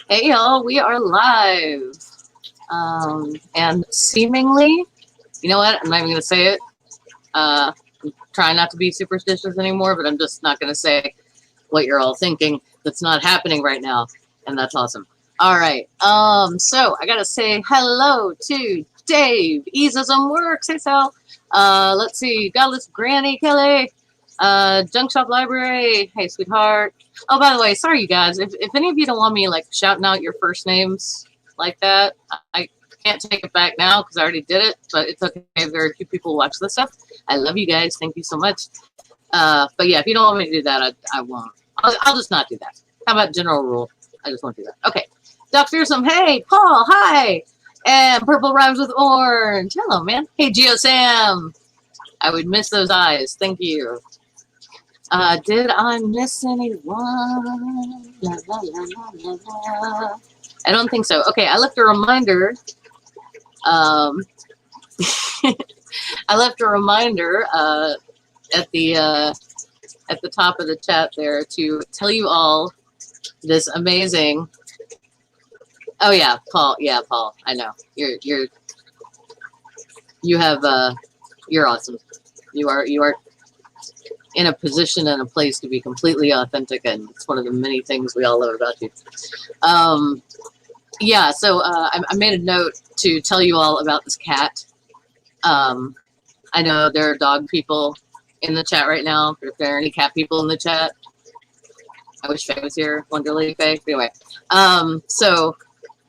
Hey y'all, we are live. And seemingly, you know what? I'm not even going to say it. I'm trying not to be superstitious anymore, but I'm just not going to say what you're all thinking. That's not happening right now. And that's awesome. All right. So I got to say hello to Dave. Ease of some work. Say so. Let's see. Godless Granny Kelly. Junk Shop Library. Hey, sweetheart. Oh, by the way, sorry, you guys. If any of you don't want me like shouting out your first names like that, I can't take it back now because I already did it. But it's okay. Very few people watch this stuff. I love you guys. Thank you so much. But yeah, if you don't want me to do that, I won't. I'll just not do that. How about general rule? I just won't do that. Okay. Doc Fearsome. Hey, Paul. Hi. And Purple Rhymes with Orange. Hello, man. Hey, Geo Sam. I would miss those eyes. Thank you. Did I miss anyone? La, la, la, la, la. I don't think so. Okay, I left a reminder. I left a reminder at the top of the chat there to tell you all this amazing. Oh yeah, Paul. Yeah, Paul. I know you're awesome. You are in a position and a place to be completely authentic, and it's one of the many things we all love about you. Yeah, so I made a note to tell you all about this cat. I know there are dog people in the chat right now, but if there are any cat people in the chat, I wish Faye was here. Wonderly Faye. Anyway, so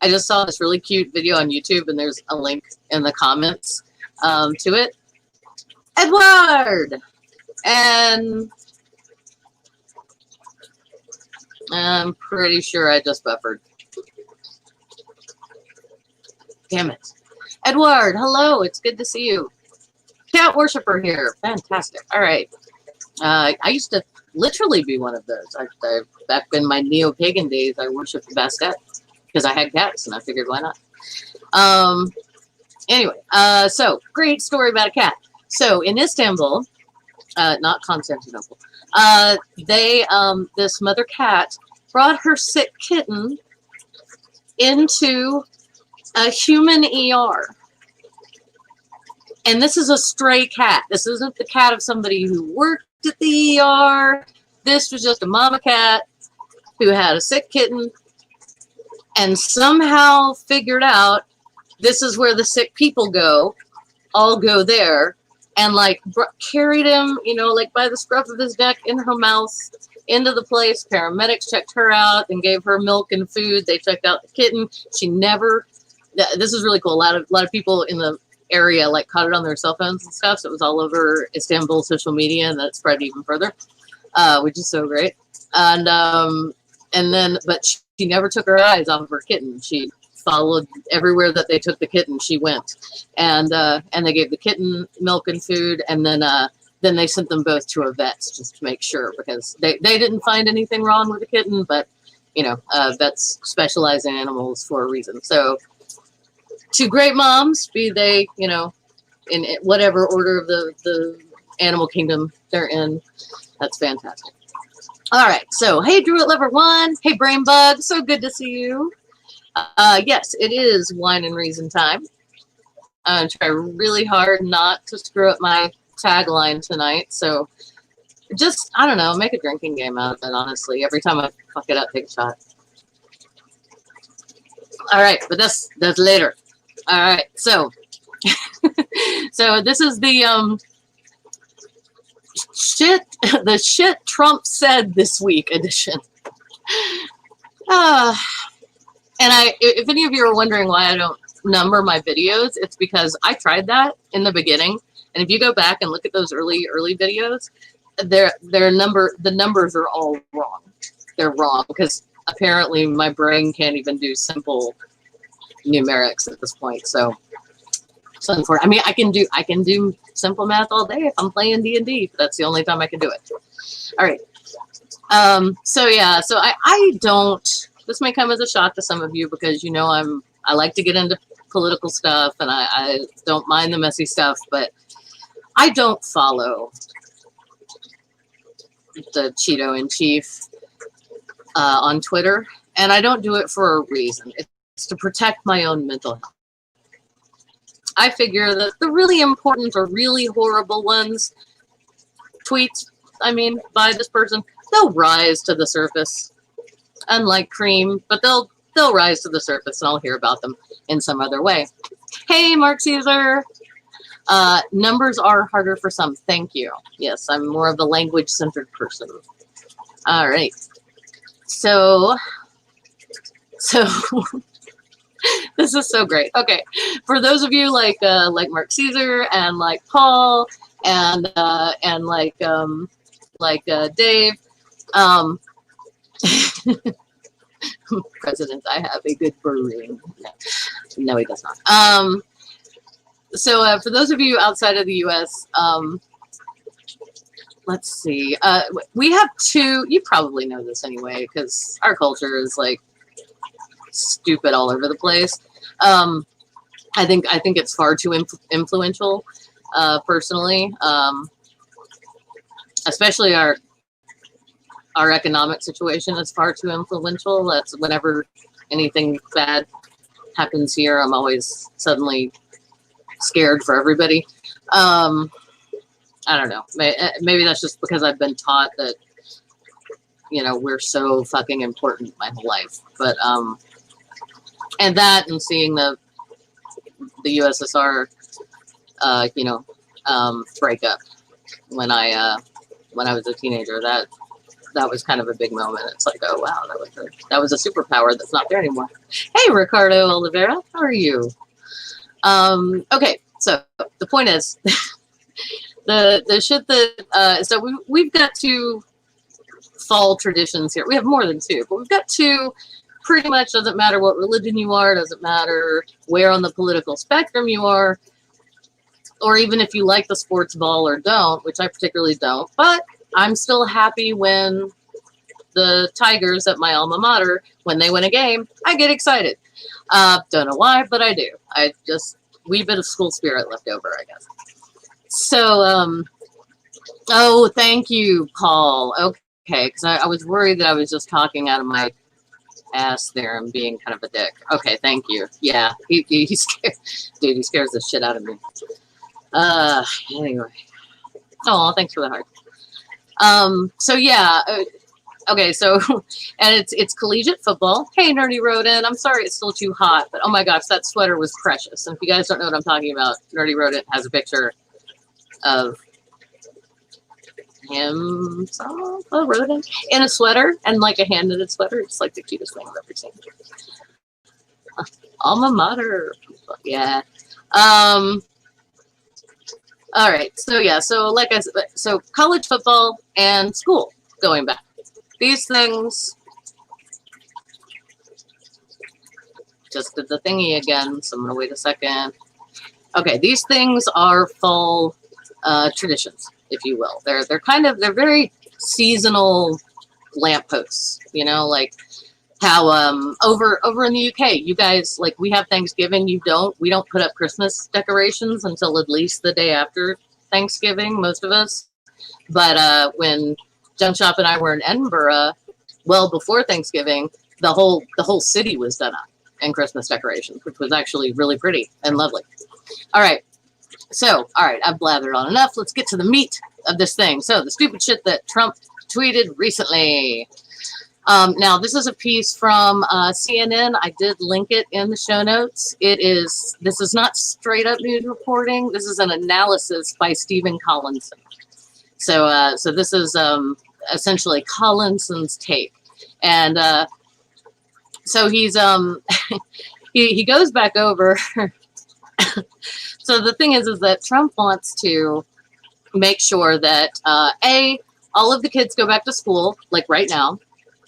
I just saw this really cute video on YouTube, and there's a link in the comments to it. Edward! And I'm pretty sure I just buffered. Damn it. Edward, hello. It's good to see you. Cat worshiper here. Fantastic. All right. I used to literally be one of those. Back in my neo-pagan days, I worshipped the Bastet because I had cats, and I figured why not. Anyway, so great story about a cat. So in Istanbul, not Constantinople, this mother cat brought her sick kitten into a human ER. And this is a stray cat. This isn't the cat of somebody who worked at the ER. This was just a mama cat who had a sick kitten and somehow figured out this is where the sick people go. All go there. And like carried him, you know, like by the scruff of his neck in her mouth into the place. Paramedics checked her out and gave her milk and food. They checked out the kitten. She never. This is really cool. A lot of people in the area like caught it on their cell phones and stuff. So it was all over Istanbul social media, and that spread even further, which is so great. And then, but she never took her eyes off of her kitten. She followed everywhere that they took the kitten. She went, and they gave the kitten milk and food, and then they sent them both to a vet just to make sure, because they didn't find anything wrong with the kitten, but you know, vets specialize in animals for a reason. So two great moms, be they, you know, in whatever order of the animal kingdom they're in. That's fantastic. All right, so hey Druid Lover 1, hey Brain Bug, so good to see you. Yes, it is Wine and Reason time. I'm trying really hard not to screw up my tagline tonight. So just, I don't know, make a drinking game out of it, honestly. Every time I fuck it up, take a shot. All right, but that's later. All right, so so this is the shit Trump said this week edition. And if any of you are wondering why I don't number my videos, it's because I tried that in the beginning. And if you go back and look at those early videos, the numbers are all wrong. They're wrong because apparently my brain can't even do simple numerics at this point. So I mean, I can do simple math all day if I'm playing D&D. That's the only time I can do it. All right. So yeah, so I don't. This may come as a shock to some of you because, you know, I like to get into political stuff and I don't mind the messy stuff, but I don't follow the Cheeto in chief on Twitter, and I don't do it for a reason. It's to protect my own mental health. I figure that the really important or really horrible ones, tweets, I mean, by this person, they'll rise to the surface. Unlike cream, but they'll rise to the surface, and I'll hear about them in some other way. Hey, Mark Caesar. Numbers are harder for some. Thank you. Yes, I'm more of a language-centered person. All right. So this is so great. Okay, for those of you like Mark Caesar and like Paul and like Dave, President, I have a good brain. No, he does not. So for those of you outside of the U.S., let's see. We have two. You probably know this anyway, because our culture is like stupid all over the place. I think it's far too influential, personally. Especially our economic situation is far too influential. That's whenever anything bad happens here, I'm always suddenly scared for everybody. I don't know. Maybe that's just because I've been taught that, you know, we're so fucking important my whole life. But and that, and seeing the USSR, break up when I was a teenager, that was kind of a big moment. It's like, oh wow, that was a superpower that's not there anymore. Hey, Ricardo Oliveira, how are you? Okay, so the point is, the shit that so we've got two fall traditions here. We have more than two, but we've got two. Pretty much, doesn't matter what religion you are, doesn't matter where on the political spectrum you are, or even if you like the sports ball or don't, which I particularly don't, but I'm still happy when the Tigers at my alma mater, when they win a game, I get excited. Don't know why, but I do. I just, wee bit of school spirit left over, I guess. So, oh, thank you, Paul. Okay, because I was worried that I was just talking out of my ass there and being kind of a dick. Okay, thank you. Yeah, he scared, dude, he scares the shit out of me. Anyway. Oh, thanks for the heart. So yeah, okay, so, and it's collegiate football. Hey, Nerdy Rodent, I'm sorry it's still too hot, but oh my gosh, that sweater was precious. And if you guys don't know what I'm talking about, Nerdy Rodent has a picture of himself, a rodent, in a sweater, and like a hand-knitted sweater. It's like the cutest thing I've ever seen. Alma mater. Yeah. All right, so yeah, so like I said, so college football and school, going back. These things, just did the thingy again, so I'm gonna wait a second. Okay, these things are fall traditions, if you will. They're very seasonal lampposts, you know, like how over in the UK, you guys, like, we have Thanksgiving, we don't put up Christmas decorations until at least the day after Thanksgiving, most of us. But when John Shop and I were in Edinburgh, well before Thanksgiving, the whole city was done up in Christmas decorations, which was actually really pretty and lovely. All right. So, all right, I've blathered on enough. Let's get to the meat of this thing. So, the stupid shit that Trump tweeted recently. Now, this is a piece from CNN. I did link it in the show notes. This is not straight up news reporting. This is an analysis by Stephen Collinson. So, so this is essentially Collinson's take. And so he's he goes back over. So the thing is that Trump wants to make sure that all of the kids go back to school, like right now,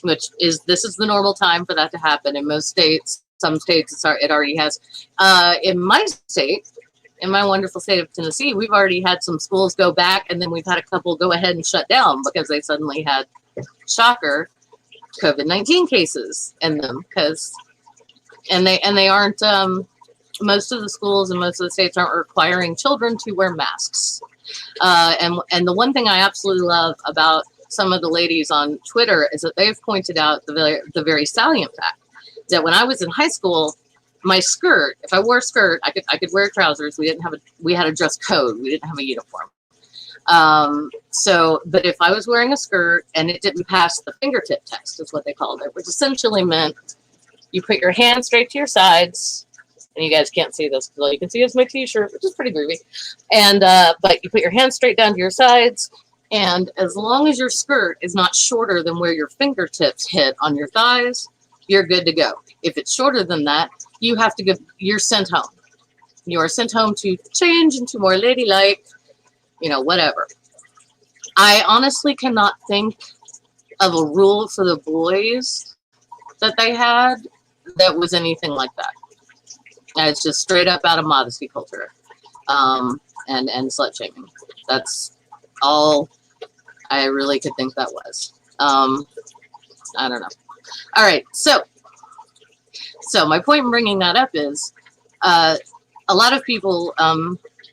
this is the normal time for that to happen in most states. Some states it already has. In my state, in my wonderful state of Tennessee, we've already had some schools go back, and then we've had a couple go ahead and shut down because they suddenly had, shocker, COVID-19 cases in them. And they aren't. Most of the schools and most of the states aren't requiring children to wear masks. And the one thing I absolutely love about some of the ladies on Twitter is that they've pointed out the very salient fact that when I was in high school, my skirt, if I wore a skirt, I could wear trousers. We had a dress code. We didn't have a uniform. But if I was wearing a skirt and it didn't pass the fingertip test, is what they called it, which essentially meant you put your hand straight to your sides, and you guys can't see this, because all you can see is my t-shirt, which is pretty groovy. And, but you put your hand straight down to your sides, and as long as your skirt is not shorter than where your fingertips hit on your thighs, you're good to go. If it's shorter than that, you're sent home. You are sent home to change into more ladylike, whatever. I honestly cannot think of a rule for the boys that they had that was anything like that. It's just straight up out of modesty culture, and slut shaming. That's all I really could think that was. I don't know. All right, so my point in bringing that up is a lot of people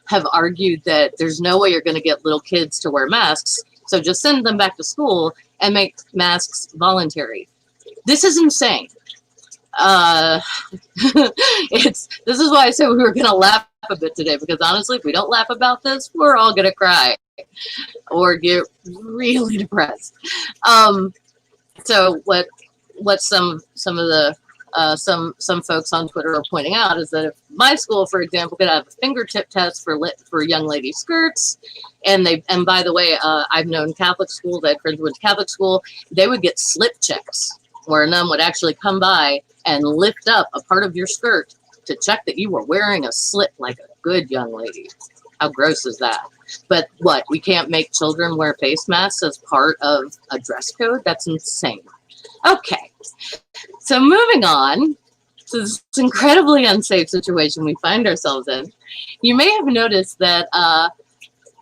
have argued that there's no way you're going to get little kids to wear masks, so just send them back to school and make masks voluntary. This is insane. This is why I said we were going to laugh a bit today, because honestly, if we don't laugh about this, we're all going to cry or get really depressed. So what some of the some folks on Twitter are pointing out is that if my school, for example, could have a fingertip test for young lady skirts, and by the way, I've known Catholic schools, I had friends who went to Catholic school, they would get slip checks where a nun would actually come by and lift up a part of your skirt to check that you were wearing a slip like a good young lady. How gross is that? But what, we can't make children wear face masks as part of a dress code? That's insane. Okay, so moving on to this incredibly unsafe situation we find ourselves in. You may have noticed that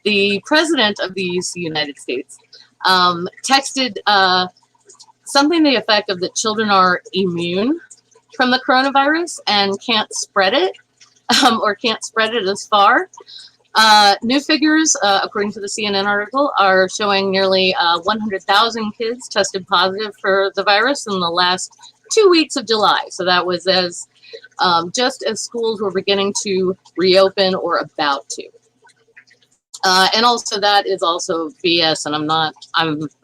the president of the United States texted something to the effect of that children are immune from the coronavirus and can't spread it, or can't spread it as far. New figures, according to the CNN article, are showing nearly 100,000 kids tested positive for the virus in the last 2 weeks of July. So that was just as schools were beginning to reopen or about to. And also that is also BS, and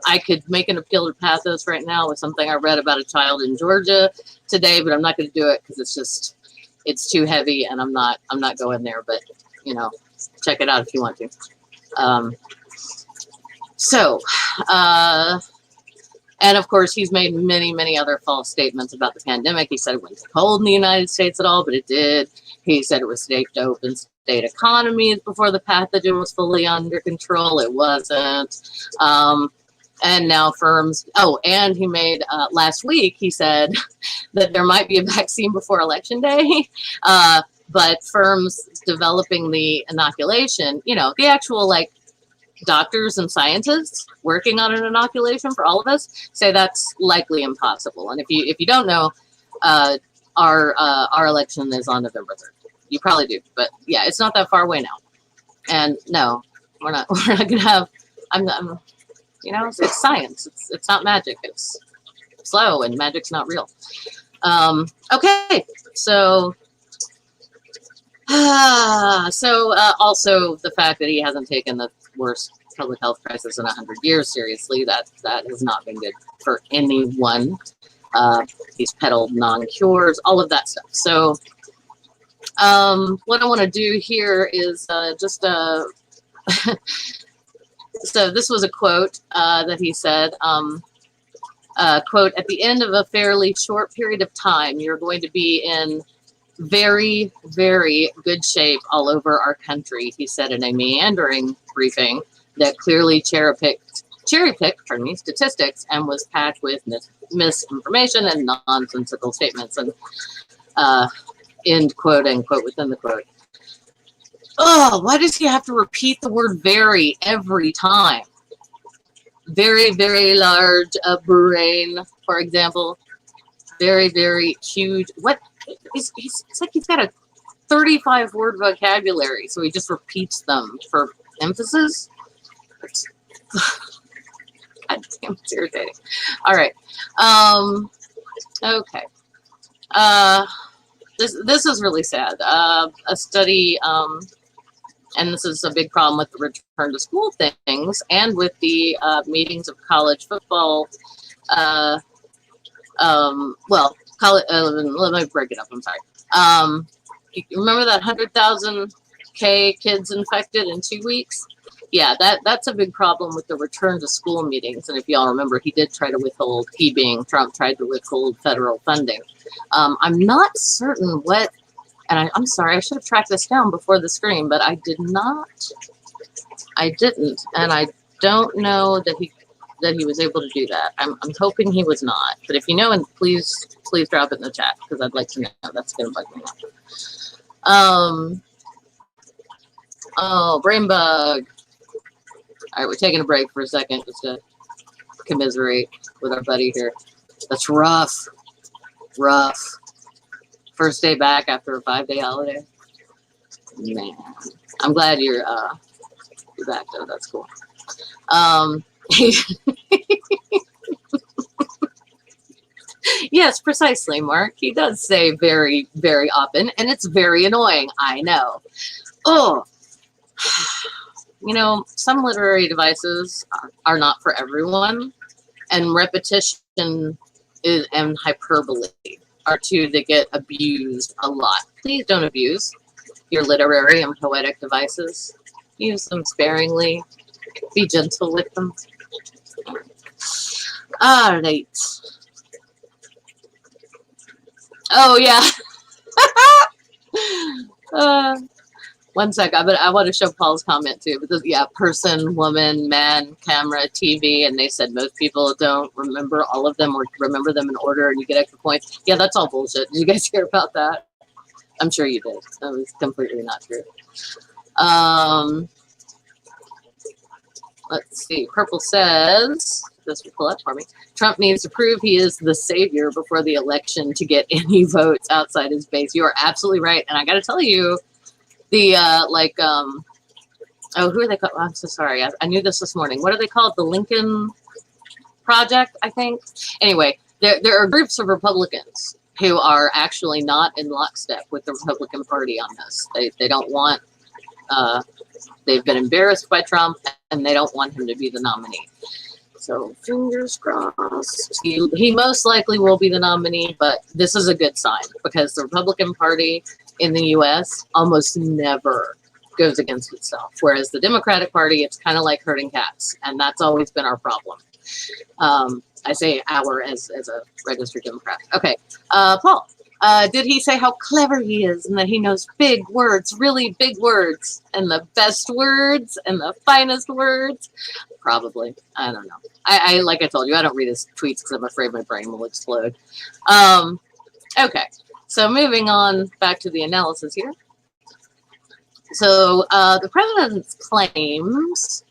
I could make an appeal to pathos right now with something I read about a child in Georgia today, but I'm not going to do it because it's too heavy, and I'm not going there, but check it out if you want to. And of course, he's made many, many other false statements about the pandemic. He said it wasn't cold in the United States at all, but it did. He said it was safe to open state economies before the pathogen was fully under control. It wasn't. And now firms, and he made, last week, he said that there might be a vaccine before Election Day. But firms developing the inoculation, the actual doctors and scientists working on an inoculation for all of us say that's likely impossible. And if you don't know, our election is on November 3rd. You probably do, but yeah, it's not that far away now. And no, we're not gonna have. It's science. It's not magic. It's slow, and magic's not real. Okay, so. Also the fact that he hasn't taken the worst public health crisis in 100 years seriously, that has not been good for anyone. He's peddled non-cures, all of that stuff. So what I want to do here is so this was a quote that he said, quote, "At the end of a fairly short period of time, you're going to be in very, very good shape all over our country," he said in a meandering briefing that clearly cherry-picked statistics and was packed with misinformation and nonsensical statements. And end quote, end quote, within the quote. Oh, why does he have to repeat the word very every time? Very, very large brain, for example. Very, very huge. What? It's like he's got a 35-word vocabulary, so he just repeats them for emphasis. God It's irritating. All right. Okay. This is really sad. A study, and this is a big problem with the return to school things and with the meetings of college football. Well, college. Let me break it up. I'm sorry. You remember that 100,000 kids infected in 2 weeks? Yeah, that's a big problem with the return to school meetings. And if y'all remember, he did try to withhold, he being Trump, tried to withhold federal funding. I'm not certain what, and I'm sorry, I should have tracked this down before the screen, but I did not. I didn't, and I don't know that he was able to do that. I'm hoping he was not. But if you know, and please drop it in the chat because I'd like to know. That's gonna bug me out. Oh, brain bug. All right, we're taking a break for a second just to commiserate with our buddy here. That's rough. Rough. First day back after a 5-day holiday. Man, I'm glad you're back though. That's cool. Yes, precisely, Mark. He does say very, very often, and it's very annoying. I know. Oh. You know, some literary devices are not for everyone, and repetition and hyperbole are two that get abused a lot. Please don't abuse your literary and poetic devices. Use them sparingly. Be gentle with them. All right. Oh, yeah. One sec, I want to show Paul's comment too. Because yeah, person, woman, man, camera, TV, and they said most people don't remember all of them or remember them in order, and you get extra points. Yeah, that's all bullshit. Did you guys hear about that? I'm sure you did. That was completely not true. Let's see. Purple says, this will pull up for me. Trump needs to prove he is the savior before the election to get any votes outside his base. You are absolutely right, and I got to tell you. The oh, who are they called? Oh, I'm so sorry. I knew this morning. What are they called? The Lincoln Project, I think. Anyway, there are groups of Republicans who are actually not in lockstep with the Republican Party on this. They don't want. They've been embarrassed by Trump, and they don't want him to be the nominee. So fingers crossed. He most likely will be the nominee, but this is a good sign because the Republican Party in the U.S. almost never goes against itself, whereas the Democratic Party, it's kind of like herding cats, and that's always been our problem. I say our as a registered Democrat. Okay, Paul, did he say how clever he is and that he knows big words, really big words, and the best words and the finest words? Probably. I don't know. I like I told you, I don't read his tweets because I'm afraid my brain will explode. Okay. So moving on back to the analysis here. So the president's claims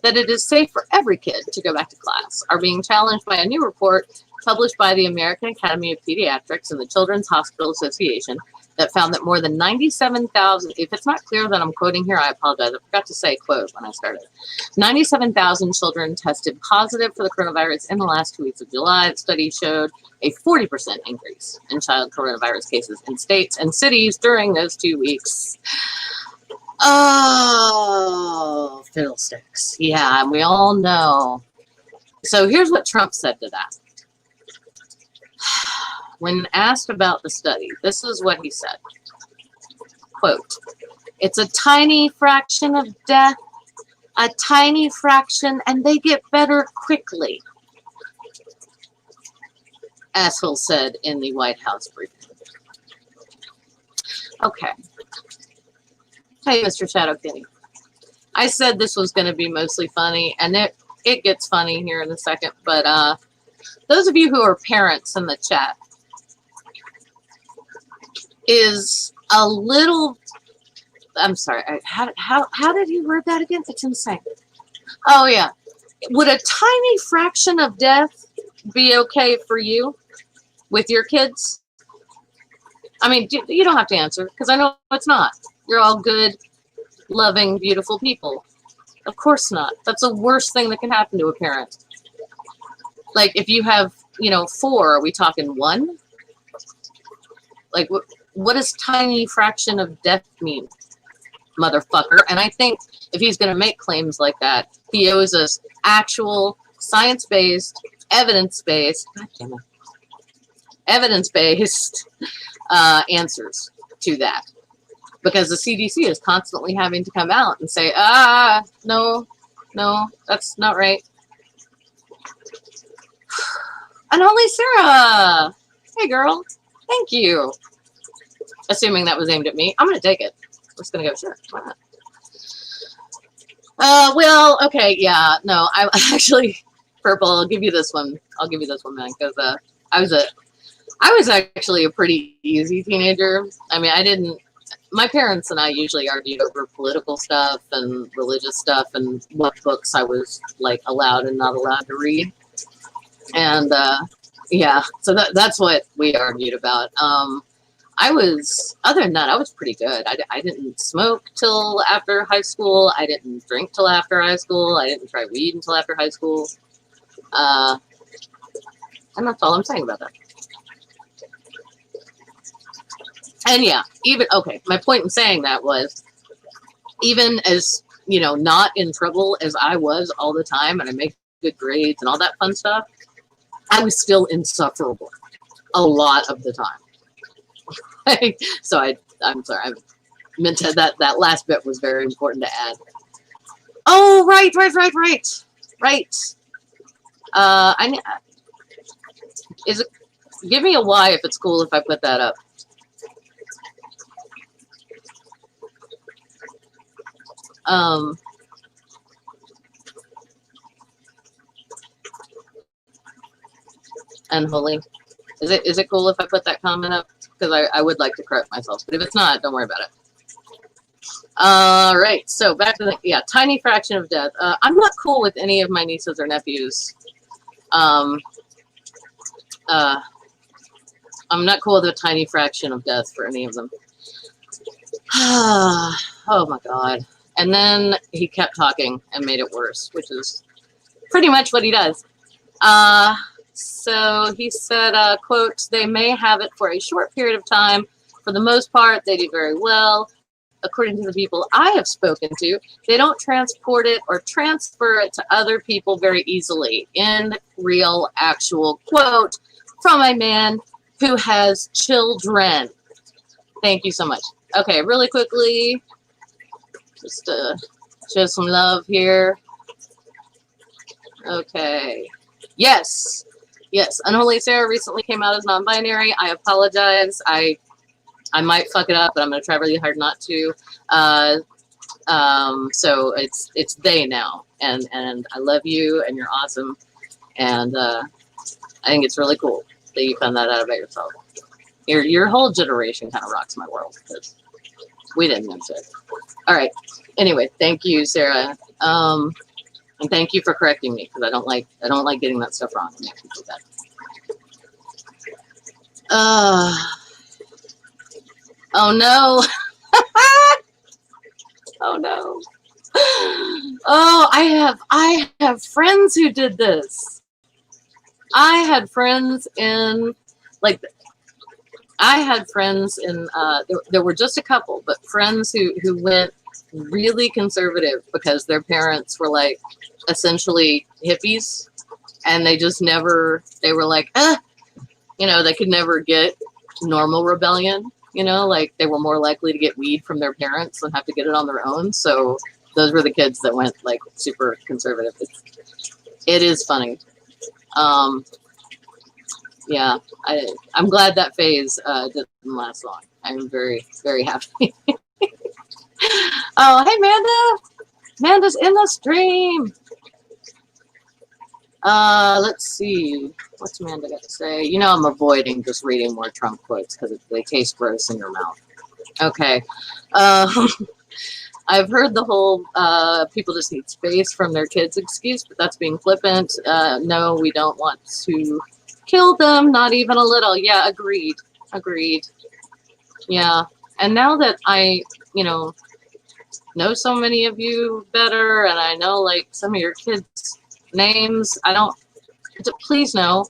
that it is safe for every kid to go back to class are being challenged by a new report published by the American Academy of Pediatrics and the Children's Hospital Association that found that more than 97,000, if it's not clear that I'm quoting here, I apologize. I forgot to say quote when I started. 97,000 children tested positive for the coronavirus in the last 2 weeks of July. The study showed a 40% increase in child coronavirus cases in states and cities during those 2 weeks. Oh, fiddlesticks. Yeah, and we all know. So here's what Trump said to that. When asked about the study, this is what he said. Quote, "It's a tiny fraction of death, a tiny fraction, and they get better quickly," Asshole said in the White House briefing. Okay. Hey, Mr. Shadow Kitty. I said this was going to be mostly funny, and it gets funny here in a second, but those of you who are parents in the chat, is a little, I'm sorry, how did he word that again? It's insane. Oh, yeah. Would a tiny fraction of death be okay for you with your kids? I mean, you don't have to answer, because I know it's not. You're all good, loving, beautiful people. Of course not. That's the worst thing that can happen to a parent. Like, if you have, 4, are we talking 1? Like, what does tiny fraction of death mean, motherfucker? And I think if he's going to make claims like that, he owes us actual science-based, evidence-based, God damn it, evidence-based answers to that. Because the CDC is constantly having to come out and say, no, that's not right. And only Sarah. Hey, girl. Thank you. Assuming that was aimed at me. I'm going to take it. I'm just going to go, sure. Why not? Well, okay, yeah. No, I actually, Purple, I'll give you this one. Man, because I was actually a pretty easy teenager. I mean, my parents and I usually argued over political stuff and religious stuff and what books I was, like, allowed and not allowed to read. And, yeah, so that's what we argued about. Other than that, I was pretty good. I didn't smoke till after high school. I didn't drink till after high school. I didn't try weed until after high school. And that's all I'm saying about that. And yeah, my point in saying that was, even as, not in trouble as I was all the time, and I make good grades and all that fun stuff, I was still insufferable a lot of the time. So I'm sorry, I meant to, that last bit was very important to add. Oh, right. Give me a Y if it's cool if I put that up. Unholy. Is it cool if I put that comment up? Because I would like to correct myself, but if it's not, don't worry about it. All right, so back to the tiny fraction of death. I'm not cool with any of my nieces or nephews. I'm not cool with a tiny fraction of death for any of them. Oh my God. And then he kept talking and made it worse, which is pretty much what he does. So he said, quote, "They may have it for a short period of time. For the most part, they do very well. According to the people I have spoken to, they don't transport it or transfer it to other people very easily." In real, actual quote from a man who has children. Thank you so much. Okay, really quickly, just show some love here. Okay. Yes. Unholy Sarah recently came out as non-binary. I apologize. I might fuck it up, but I'm going to try really hard not to. So it's they now, and I love you, and you're awesome, and I think it's really cool that you found that out about yourself. Your whole generation kind of rocks my world because we didn't know it. All right. Anyway, thank you, Sarah, and thank you for correcting me because I don't like getting that stuff wrong. It makes me feel bad. Oh no. Oh no. Oh, I have friends who did this. I had friends in there were just a couple, but friends who went really conservative because their parents were like essentially hippies, and they were like, they could never get normal rebellion, like they were more likely to get weed from their parents than have to get it on their own. So those were the kids that went like super conservative. It is funny. Yeah, I'm glad that phase didn't last long. I'm very, very happy. Oh, hey, Manda. Manda's in the stream. Let's see. What's Amanda got to say? I'm avoiding just reading more Trump quotes because they taste gross in your mouth. Okay. I've heard the whole people just need space from their kids excuse, but that's being flippant. No, we don't want to kill them, not even a little. Yeah, agreed. Yeah. And now that know so many of you better, and I know like some of your kids' names. I don't. Please no.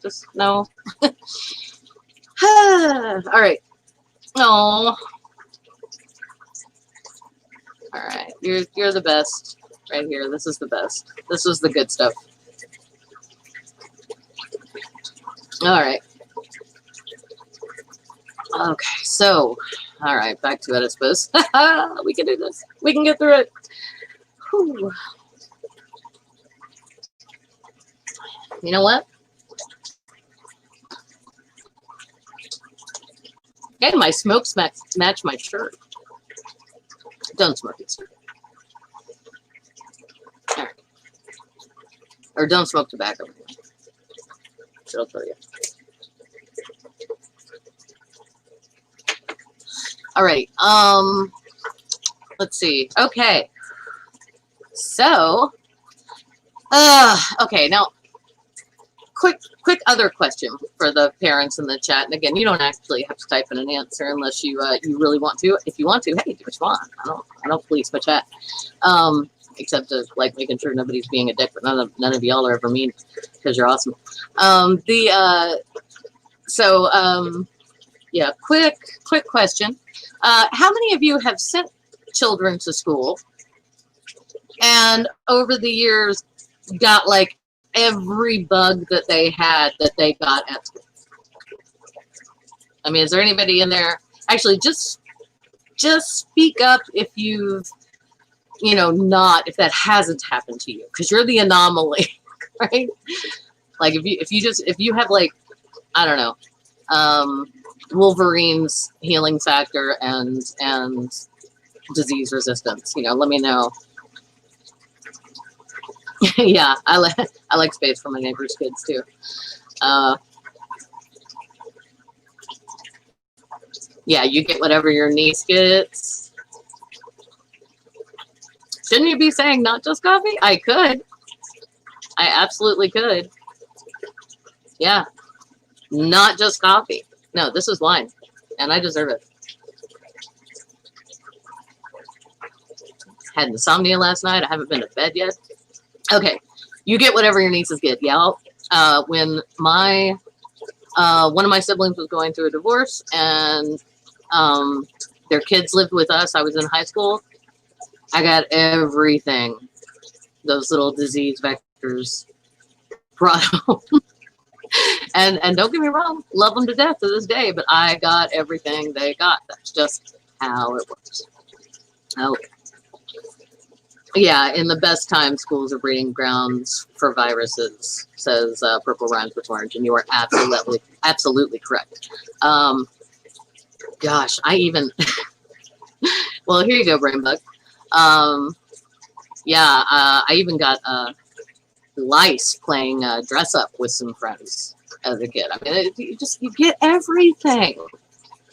Just no. All right. Oh. All right. You're the best right here. This is the best. This is the good stuff. All right. Okay. So, all right. Back to it, I suppose. We can do this. We can get through it. Whew. You know what? Hey, my smokes match my shirt. Don't smoke it, sir. Right. Or don't smoke tobacco. It'll kill you. Alrighty. Let's see. Okay. So, okay. Now, quick other question for the parents in the chat. And again, you don't actually have to type in an answer unless you you really want to. If you want to, hey, do what you want. I don't police my chat. Except to like making sure nobody's being a dick, but none of y'all are ever mean because you're awesome. Yeah, quick question. How many of you have sent children to school and over the years got like every bug that they had that they got at school? I mean, is there anybody in there? Actually, just speak up if you've, not, if that hasn't happened to you, because you're the anomaly, right? Like if you have like, I don't know, Wolverine's healing factor and disease resistance, let me know. Yeah, I like space for my neighbor's kids too. Yeah, you get whatever your niece gets. Shouldn't you be saying not just coffee? I could. I absolutely could. Yeah, not just coffee. No, this is wine, and I deserve it. Had insomnia last night. I haven't been to bed yet. Okay, you get whatever your nieces get. Yeah, when my one of my siblings was going through a divorce, and their kids lived with us. I was in high school. I got everything those little disease vectors brought home. and don't get me wrong, love them to death to this day, but I got everything they got. That's just how it works. Okay. Yeah, in the best time, schools are breeding grounds for viruses, says Purple Rhymes with Orange, and you are absolutely correct. Gosh, I even... Well, here you go, Brainbug. Yeah, I even got lice playing dress up with some friends as a kid. I mean, you get everything.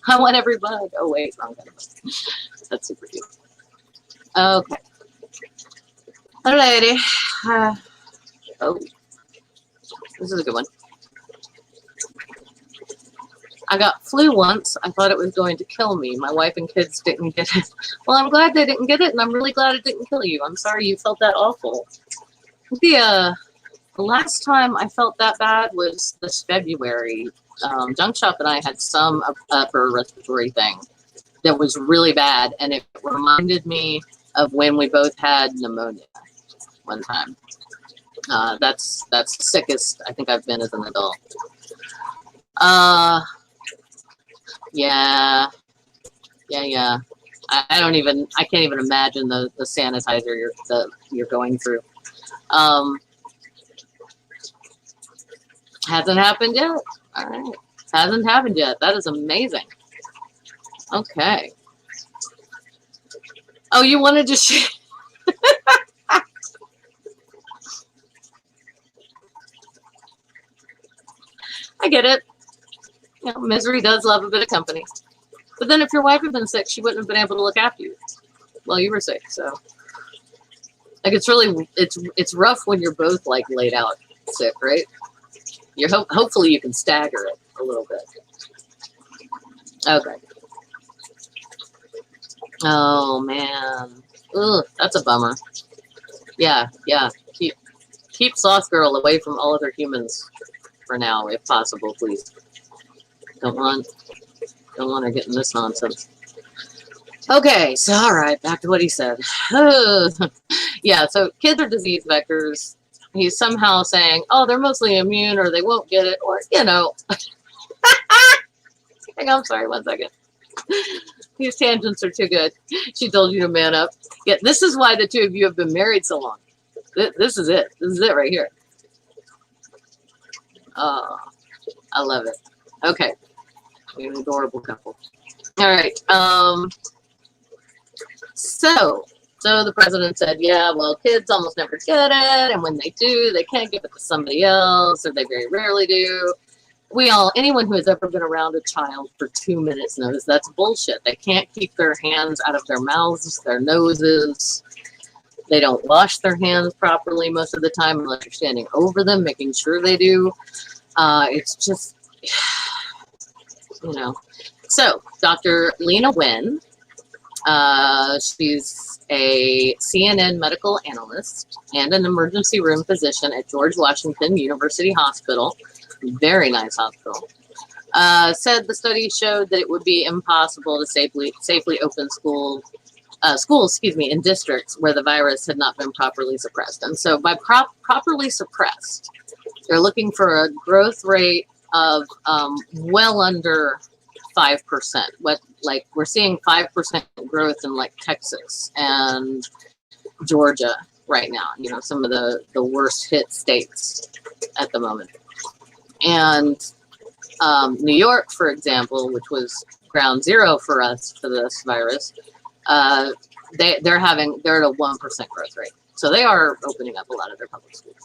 I want every bug. Oh, wait, wrong kind of bug. That's super cute. Okay. Alrighty. Oh, this is a good one. I got flu once. I thought it was going to kill me. My wife and kids didn't get it. Well, I'm glad they didn't get it, and I'm really glad it didn't kill you. I'm sorry you felt that awful. The last time I felt that bad was this February. Junk Shop and I had some upper respiratory thing that was really bad, and it reminded me of when we both had pneumonia one time. That's the sickest I think I've been as an adult. Yeah. I can't even imagine the sanitizer you're going through. Hasn't happened yet. All right, hasn't happened yet. That is amazing. Okay. Oh, you wanted to share? I get it. Misery does love a bit of company. But then if your wife had been sick, she wouldn't have been able to look after you while you were sick. So, like, it's rough when you're both like laid out sick, right? Hopefully you can stagger it a little bit. Okay. Oh man. Ugh, that's a bummer. Yeah, yeah. Keep Sloth Girl away from all other humans for now, if possible, please. Don't want her getting this nonsense. Okay, so all right, back to what he said. Yeah, so kids are disease vectors. He's somehow saying, oh, they're mostly immune or they won't get it, or, you know. Hang on, I'm sorry, 1 second. These tangents are too good. She told you to man up. Yeah, this is why the two of you have been married so long. This is it. This is it right here. Oh, I love it. Okay. You're an adorable couple. All right. So the president said, yeah, well, kids almost never get it. And when they do, they can't give it to somebody else, or they very rarely do. Anyone who has ever been around a child for 2 minutes knows that's bullshit. They can't keep their hands out of their mouths, their noses. They don't wash their hands properly most of the time unless you're standing over them, making sure they do. It's just, you know. So, Dr. Lena Wen, she's a CNN medical analyst and an emergency room physician at George Washington University Hospital. Very nice hospital. Said the study showed that it would be impossible to safely open schools, in districts where the virus had not been properly suppressed. And so by properly suppressed, they're looking for a growth rate of well under 5%. We're seeing 5% growth in like Texas and Georgia right now, you know, some of the worst hit states at the moment. And New York, for example, which was ground zero for us for this virus, they're at a 1% growth rate. So they are opening up a lot of their public schools.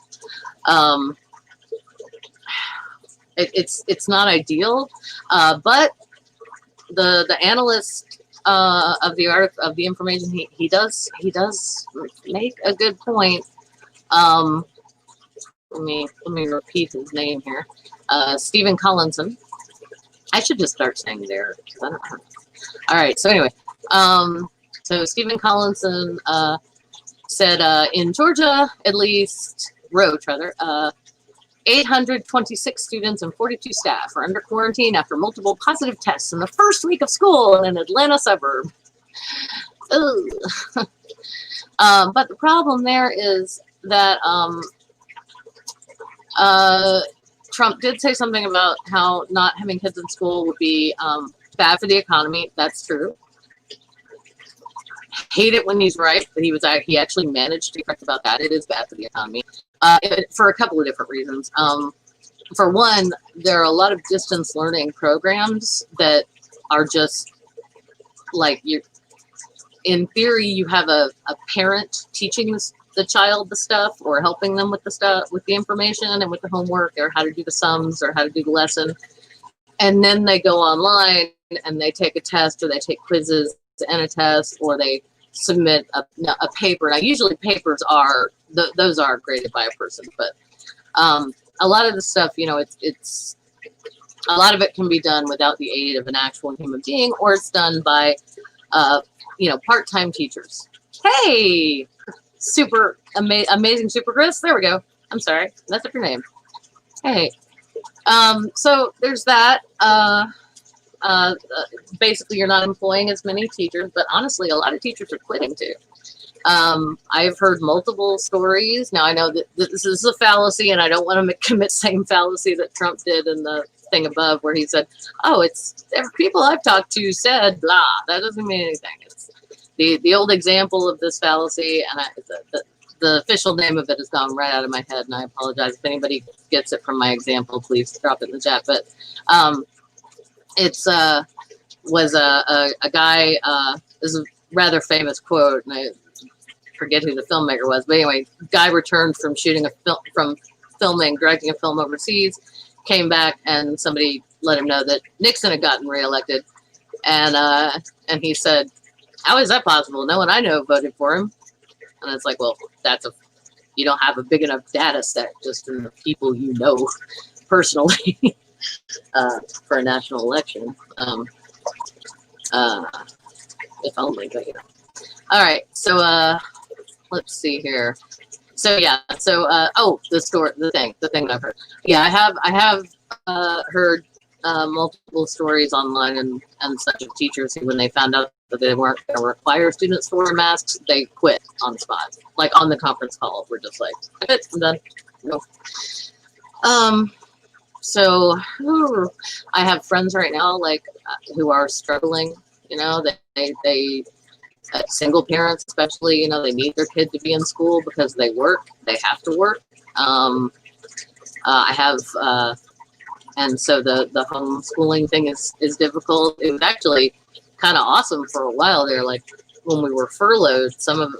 It's not ideal, but the analyst of the information he does make a good point. Let me repeat his name here. Stephen Collinson. I should just start saying there. I don't know. All right. So anyway, so Stephen Collinson said in Georgia, at least Roach rather, 826 students and 42 staff are under quarantine after multiple positive tests in the first week of school in an Atlanta suburb. But the problem there is that Trump did say something about how not having kids in school would be bad for the economy. That's true. Hate it when he's right, but he actually managed to be correct about that. It is bad for the economy for a couple of different reasons. For one, there are a lot of distance learning programs that are just like in theory, you have a parent teaching the child the stuff or helping them with the stuff, with the information and with the homework or how to do the sums or how to do the lesson. And then they go online and they take a test or they take quizzes and a test or they submit a paper. Now, usually papers are, those are graded by a person, but a lot of the stuff, you know, it's a lot of it can be done without the aid of an actual human being, or it's done by, you know, part-time teachers. Hey, amazing Super Chris. There we go. I'm sorry. That's up your name. Hey. So there's that. Basically, you're not employing as many teachers, but honestly, a lot of teachers are quitting too. I've heard multiple stories. Now, I know that this is a fallacy, and I don't want to commit the same fallacy that Trump did in the thing above where he said, oh, it's people I've talked to said, blah. That doesn't mean anything. It's the old example of this fallacy, and the official name of it has gone right out of my head, and I apologize. If anybody gets it from my example, please drop it in the chat. But was a guy, this is a rather famous quote, and I forget who the filmmaker was, but anyway, guy returned from directing a film overseas, came back, and somebody let him know that Nixon had gotten reelected, and he said, how is that possible? No one I know voted for him. And it's like, well, you don't have a big enough data set just in the people you know personally for a national election. if only, but you know. All right, so let's see here. So yeah, so oh, the thing that I've heard. Yeah, I have heard multiple stories online and such of teachers who, when they found out that they weren't going to require students to wear masks, they quit on the spot, like on the conference call. We're just like, I'm done. No. So I have friends right now, like who are struggling. You know, they single parents, especially, you know, they need their kid to be in school because they work. They have to work. I have, and so the homeschooling thing is difficult. It was actually kind of awesome for a while there. Like when we were furloughed,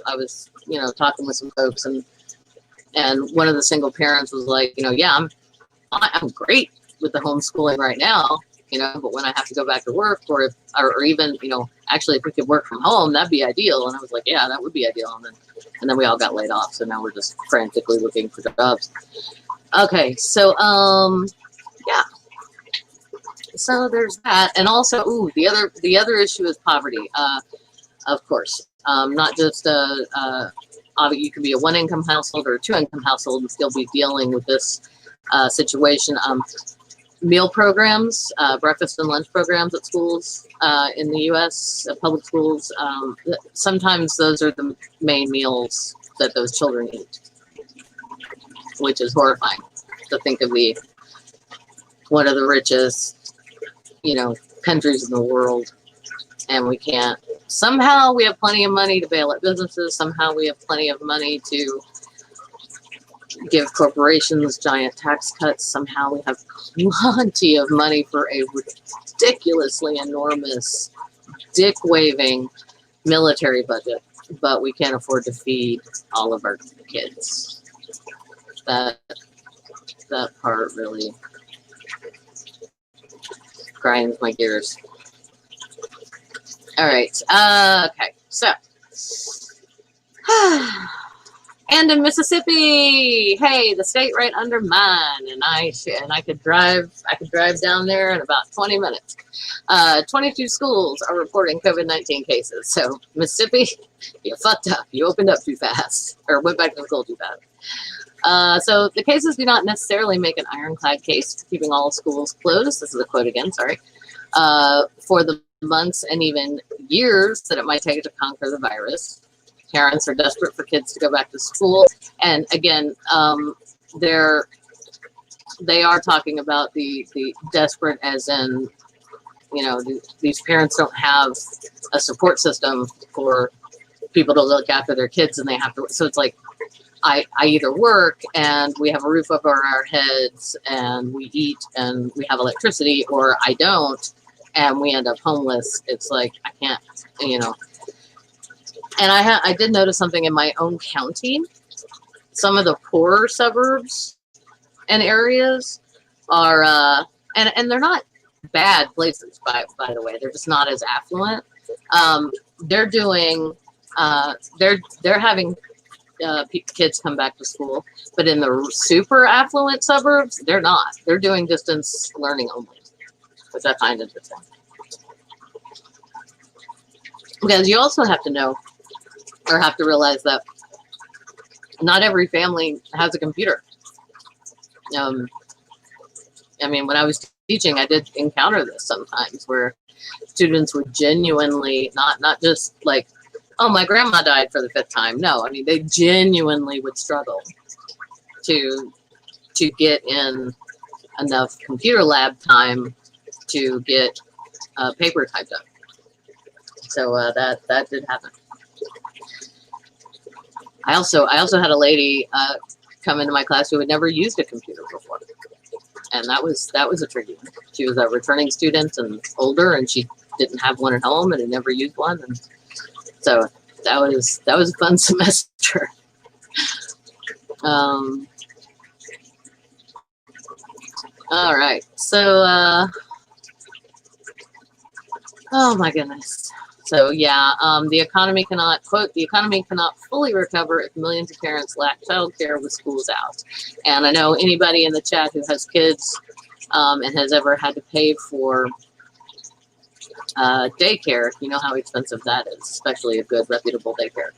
I was, you know, talking with some folks, and one of the single parents was like, you know, yeah, I'm great with the homeschooling right now, you know, but when I have to go back to work, or even, you know, actually if we could work from home, that'd be ideal. And I was like, yeah, that would be ideal. And then we all got laid off. So now we're just frantically looking for jobs. Okay. So, yeah. So there's that. And also, the other issue is poverty. Of course, not just, you could be a 1-income household or a 2-income household and still be dealing with this situation. Meal programs, breakfast and lunch programs at schools in the U.S., public schools, sometimes those are the main meals that those children eat, which is horrifying to think of. One of the richest, you know, countries in the world, and we can't. Somehow we have plenty of money to bail out businesses. Somehow we have plenty of money to give corporations giant tax cuts. Somehow we have plenty of money for a ridiculously enormous, dick-waving military budget, but we can't afford to feed all of our kids. That part really grinds my gears. All right. Okay. So. And in Mississippi, hey, the state right under mine, and I could drive down there in about 20 minutes. 22 schools are reporting COVID-19 cases. So Mississippi, you fucked up. You opened up too fast, or went back to school too fast. So the cases do not necessarily make an ironclad case for keeping all schools closed. This is a quote again. Sorry. For the months and even years that it might take to conquer the virus. Parents are desperate for kids to go back to school, and again, they are talking about the desperate, as in, you know, these parents don't have a support system for people to look after their kids, and they have to. So it's like, I either work and we have a roof over our heads and we eat and we have electricity, or I don't, and we end up homeless. It's like, I can't, you know. And I did notice something in my own county. Some of the poorer suburbs and areas are, and they're not bad places, by the way. They're just not as affluent. They're doing, they're having kids come back to school, but in the super affluent suburbs, they're not. They're doing distance learning only, which I find interesting. Because you also have to know, or have to realize, that not every family has a computer. I mean, when I was teaching, I did encounter this sometimes, where students would genuinely not just like, oh, my grandma died for the 5th time. No, I mean, they genuinely would struggle to get in enough computer lab time to get paper typed up. So that did happen. I also had a lady come into my class who had never used a computer before, and that was a tricky one. She was a returning student and older, and she didn't have one at home and had never used one, and so that was a fun semester. All right, so oh my goodness. So yeah, the economy cannot, quote, the economy cannot fully recover if millions of parents lack childcare with schools out. And I know anybody in the chat who has kids and has ever had to pay for Daycare, you know how expensive that is, especially a good, reputable daycare.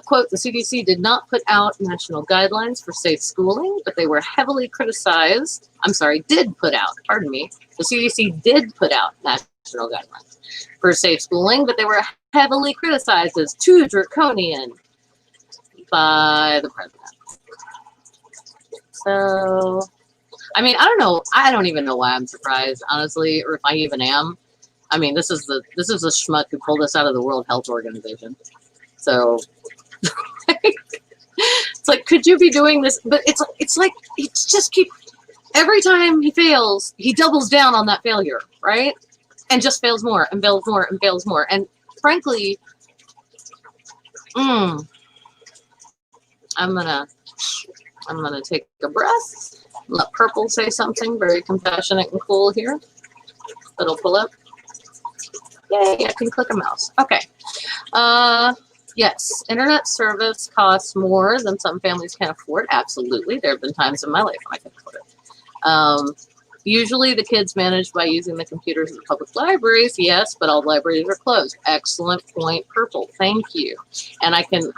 Quote, the CDC did not put out national guidelines for safe schooling, but they were heavily criticized. I'm sorry, did put out, pardon me. The CDC did put out national guidelines for safe schooling, but they were heavily criticized as too draconian by the president. So, I mean, I don't know. I don't even know why I'm surprised, honestly, or if I even am. I mean, this is a schmuck who pulled us out of the World Health Organization. So it's like, could you be doing this? But it's like it's just keep every time he fails, he doubles down on that failure, right? And just fails more and fails more and fails more. And frankly, I'm gonna take a breath. Let Purple say something very compassionate and cool here. It'll pull up. Yay, I can click a mouse. Okay. Yes, internet service costs more than some families can afford. Absolutely. There have been times in my life when I can afford it. Usually the kids manage by using the computers of the public libraries. Yes, but all libraries are closed. Excellent point, Purple. Thank you. And I can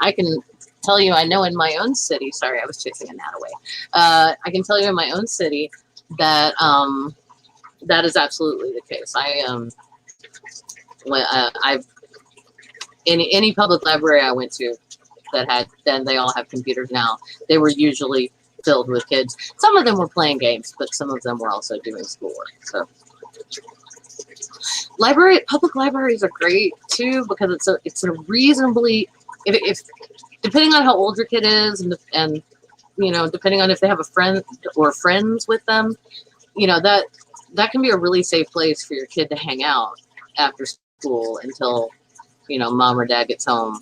tell you, I know in my own city, sorry, I was chasing a gnat away. I can tell you in my own city that that is absolutely the case. I've any public library I went to that had, then they all have computers now. They were usually filled with kids. Some of them were playing games, but some of them were also doing schoolwork. So public libraries are great too, because it's a reasonably, if depending on how old your kid is and you know, depending on if they have a friend or friends with them, you know, that can be a really safe place for your kid to hang out after school until, you know, mom or dad gets home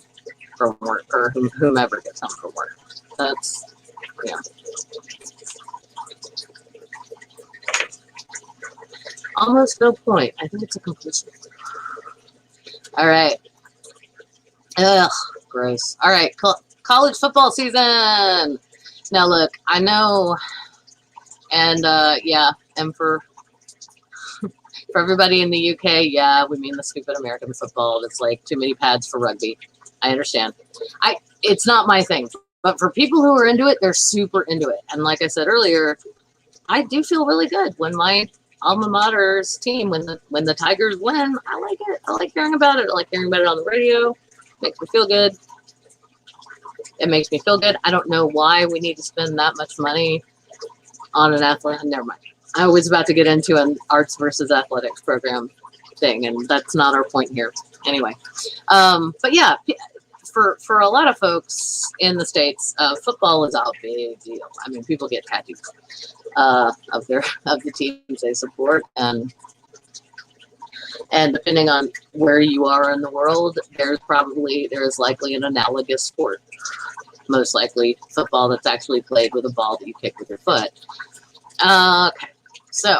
from work, or whomever gets home from work. That's, yeah. Almost no point. I think it's a completion. All right. Ugh, gross. All right, college football season. Now look, I know, and yeah, and for everybody in the UK, yeah, we mean the stupid American football. It's like too many pads for rugby. I understand. It's not my thing, but for people who are into it, they're super into it. And like I said earlier, I do feel really good when my alma mater's team, when the Tigers win. I like it. I like hearing about it. I like hearing about it on the radio. Makes me feel good. It makes me feel good. I don't know why we need to spend that much money on an athlete. Never mind. I was about to get into an arts versus athletics program thing, and that's not our point here. Anyway, but yeah, for a lot of folks in the States, football is a big deal. I mean, people get tattoos of the teams they support, and depending on where you are in the world, there's likely an analogous sport. Most likely football that's actually played with a ball that you kick with your foot. Okay, so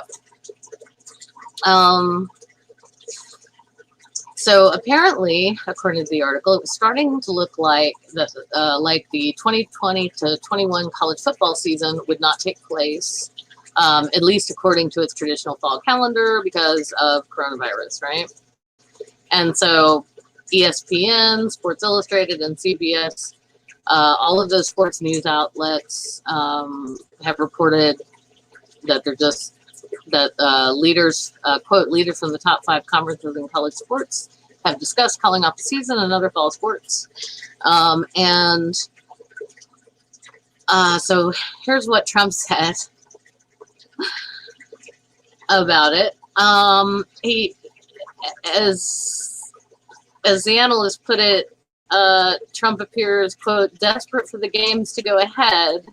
apparently, according to the article, it was starting to look like the 2020 to 21 college football season would not take place, at least according to its traditional fall calendar, because of coronavirus, right? And so ESPN, Sports Illustrated, and CBS, all of those sports news outlets have reported that leaders, quote, leaders from the top 5 conferences in college sports have discussed calling off the season and other fall sports. So here's what Trump said about it. He, as the analyst put it, Trump appears, quote, desperate for the games to go ahead.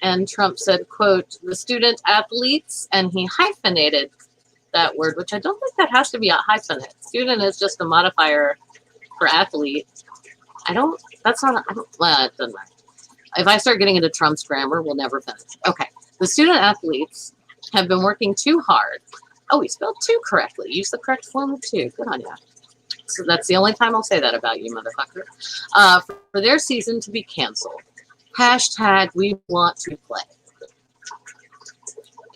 And Trump said, quote, the student athletes, and he hyphenated that word, which I don't think that has to be a hyphenate. Student is just a modifier for athlete. Well, it doesn't matter. If I start getting into Trump's grammar, we'll never finish. Okay. The student athletes have been working too hard. Oh, he spelled two correctly. Use the correct form of two. Good on you. So that's the only time I'll say that about you, motherfucker. For their season to be canceled. Hashtag we want to play.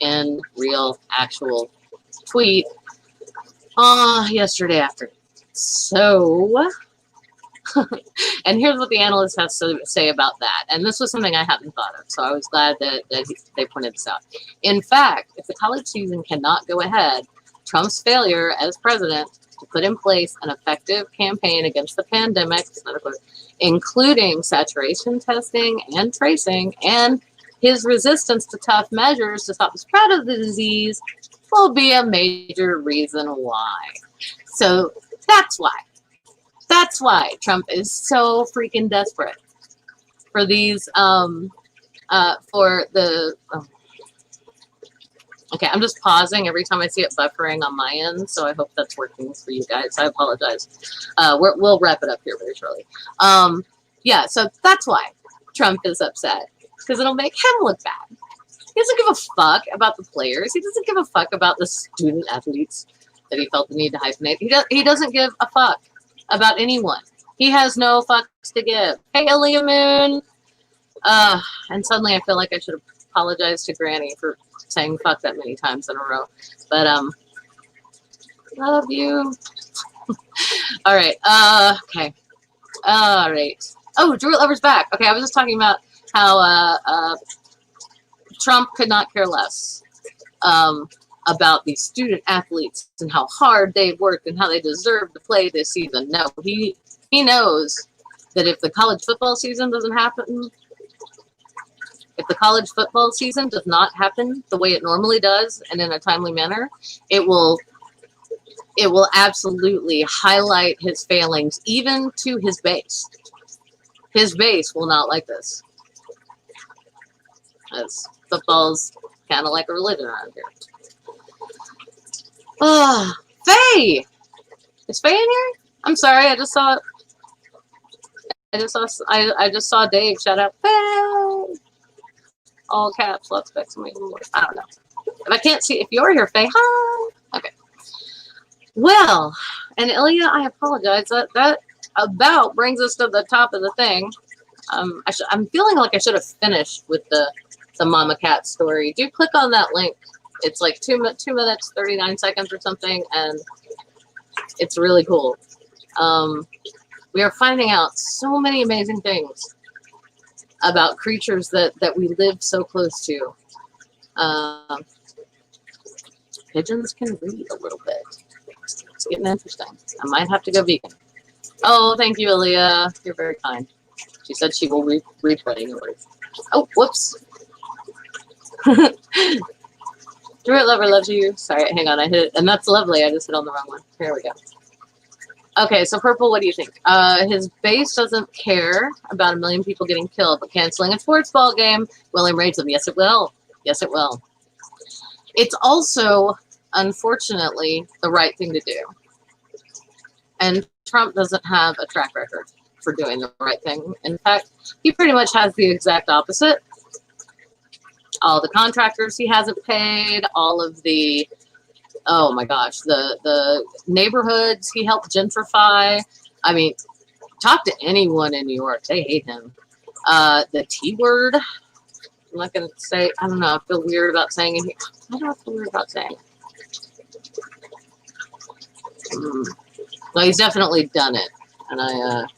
In real, actual tweet yesterday afternoon. So, and here's what the analyst has to say about that. And this was something I hadn't thought of, so I was glad that they pointed this out. In fact, if the college season cannot go ahead, Trump's failure as president to put in place an effective campaign against the pandemic, including saturation testing and tracing, and his resistance to tough measures to stop the spread of the disease, will be a major reason why. So that's why. That's why Trump is so freaking desperate for these, okay, I'm just pausing every time I see it buffering on my end, so I hope that's working for you guys. I apologize. We'll wrap it up here very shortly. Yeah, so that's why Trump is upset, because it'll make him look bad. He doesn't give a fuck about the players. He doesn't give a fuck about the student athletes that he felt the need to hyphenate. He doesn't give a fuck about anyone. He has no fucks to give. Hey, Aaliyah Moon. And suddenly I feel like I should apologize to Granny for saying fuck that many times in a row. But, love you. All right. Okay. All right. Oh, Drew Lover's back. Okay, I was just talking about how Trump could not care less about these student athletes and how hard they've worked and how they deserve to play this season. No, he knows that if the college football season doesn't happen, if the college football season does not happen the way it normally does and in a timely manner, it will absolutely highlight his failings even to his base. His base will not like this. As football's kind of like a religion around here. Oh, Faye! Is Faye in here? I'm sorry, I just saw Dave shout out, Faye! All caps, lots of exclamation marks. I don't know. If I can't see, if you're here, Faye, hi! Okay. Well, and Ilya, I apologize. That about brings us to the top of the thing. I'm feeling like I should have finished with the Mama Cat story. Do click on that link. It's like 2 minutes, 39 seconds or something, and it's really cool. We are finding out so many amazing things about creatures that we live so close to. Pigeons can read a little bit. It's getting interesting. I might have to go vegan. Oh, thank you, Aaliyah. You're very kind. She said she will replay yours. Oh, whoops. Druid Lover loves you. Sorry, hang on. I hit it. And that's lovely. I just hit on the wrong one. Here we go. Okay, so Purple, what do you think? His base doesn't care about 1 million people getting killed, but canceling a sports ball game will enrage them. Yes, it will. Yes, it will. It's also, unfortunately, the right thing to do. And Trump doesn't have a track record for doing the right thing. In fact, he pretty much has the exact opposite. All the contractors he hasn't paid, all of the, oh my gosh, the neighborhoods he helped gentrify. I mean, talk to anyone in New York, they hate him. The T word, I'm not going to say, I don't know, I feel weird about saying it. I don't feel weird about saying it. Well, he's definitely done it. And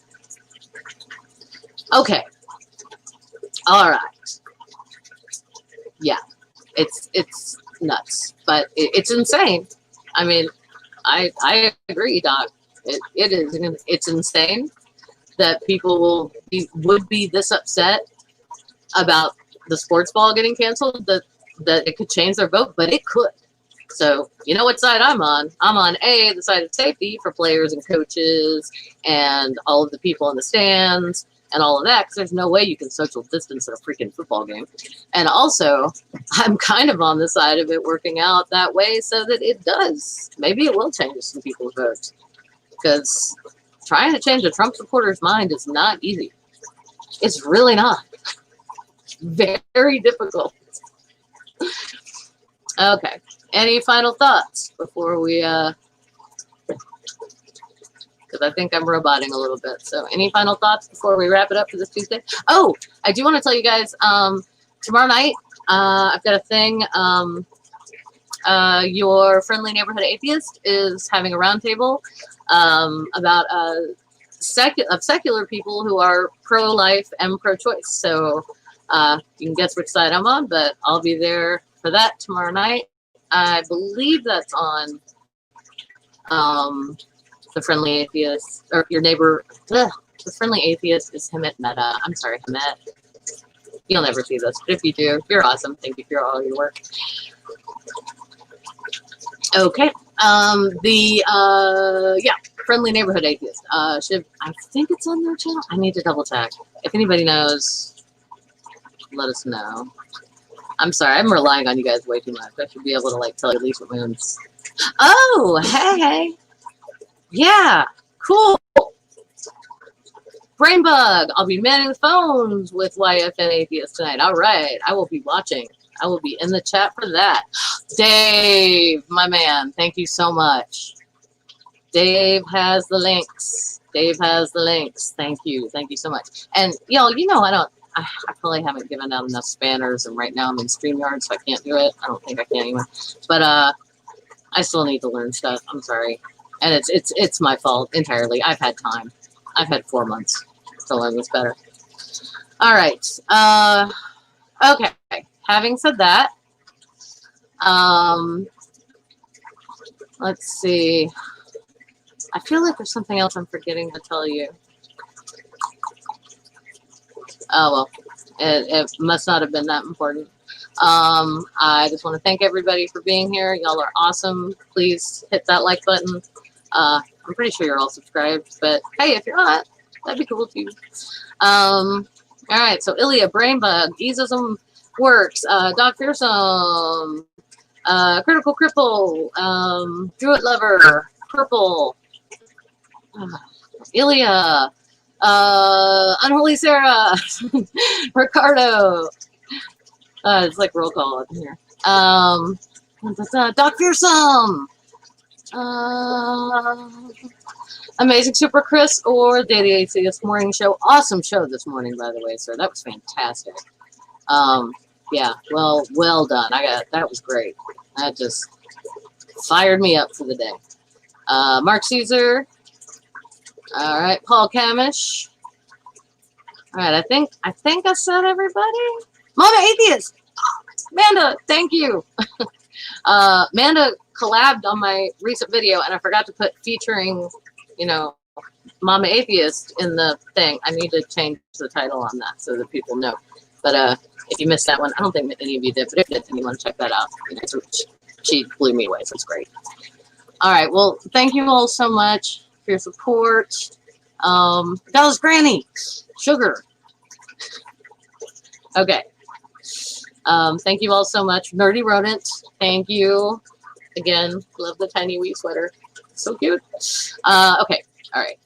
okay. All right. Yeah, it's nuts, but it's insane. I mean, I agree, Doc. It's insane that people would be this upset about the sports ball getting canceled that it could change their vote, but it could. So you know what side I'm on? I'm on the side of safety for players and coaches and all of the people in the stands and all of that, because there's no way you can social distance at a freaking football game. And also, I'm kind of on the side of it working out that way so that it does. Maybe it will change some people's votes. Because trying to change a Trump supporter's mind is not easy. It's really not. Very difficult. Okay. Any final thoughts before we because I think I'm roboting a little bit. So any final thoughts before we wrap it up for this Tuesday? Oh, I do want to tell you guys, tomorrow night, I've got a thing. your friendly neighborhood atheist is having a roundtable about secular people who are pro-life and pro-choice. So you can guess which side I'm on, but I'll be there for that tomorrow night. I believe that's on the friendly atheist, or your neighbor. The friendly atheist is Hemet Meta. I'm sorry, Hemet. You'll never see this, but if you do, you're awesome. Thank you for all your work. Okay. Yeah, friendly neighborhood atheist. I think it's on their channel. I need to double check. If anybody knows, let us know. I'm sorry, I'm relying on you guys way too much. I should be able to like tell you at least what moons. Oh, hey. Yeah, cool. Brainbug, I'll be manning the phones with YFN Atheist tonight. All right, I will be watching. I will be in the chat for that. Dave, my man, thank you so much. Dave has the links. Dave has the links. Thank you. Thank you so much. And y'all, you know, I probably haven't given out enough spanners, and right now I'm in StreamYard, so I can't do it. I don't think I can anyway. But I still need to learn stuff. I'm sorry. And it's my fault entirely. I've had time. I've had 4 months to learn this better. All right. Okay. Having said that, let's see. I feel like there's something else I'm forgetting to tell you. Oh, well, it must not have been that important. I just want to thank everybody for being here. Y'all are awesome. Please hit that like button. I'm pretty sure you're all subscribed, but hey, if you're not, that'd be cool too. All right, so Ilya, Brainbug, Easism Works, Doc Fearsome, Critical Cripple, Druid Lover, Purple, Ilya, Unholy Sarah, Ricardo. It's like roll call up here. Doc Fearsome, Amazing Super Chris, or Daily Atheist Morning Show. Awesome show this morning, by the way, sir. That was fantastic. Yeah, well done. That was great. That just fired me up for the day. Mark Caesar. All right, Paul Camish. All right, I think I said everybody. Mama Atheist. Amanda, thank you. Amanda collabed on my recent video, and I forgot to put featuring, you know, Mama Atheist in the thing. I need to change the title on that so that people know. But if you missed that one, I don't think any of you did, but if you did, then you want to check that out. You know, she blew me away, so it's great. All right, well, thank you all so much for your support. Dallas Granny, Sugar. Okay. Thank you all so much. Nerdy Rodent, thank you. Again, love the tiny wee sweater. So cute. Okay, all right.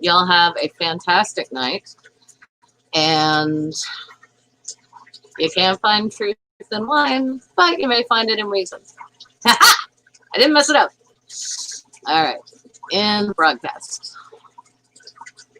Y'all have a fantastic night. And you can't find truth in wine, but you may find it in reason. I didn't mess it up. All right, end broadcast.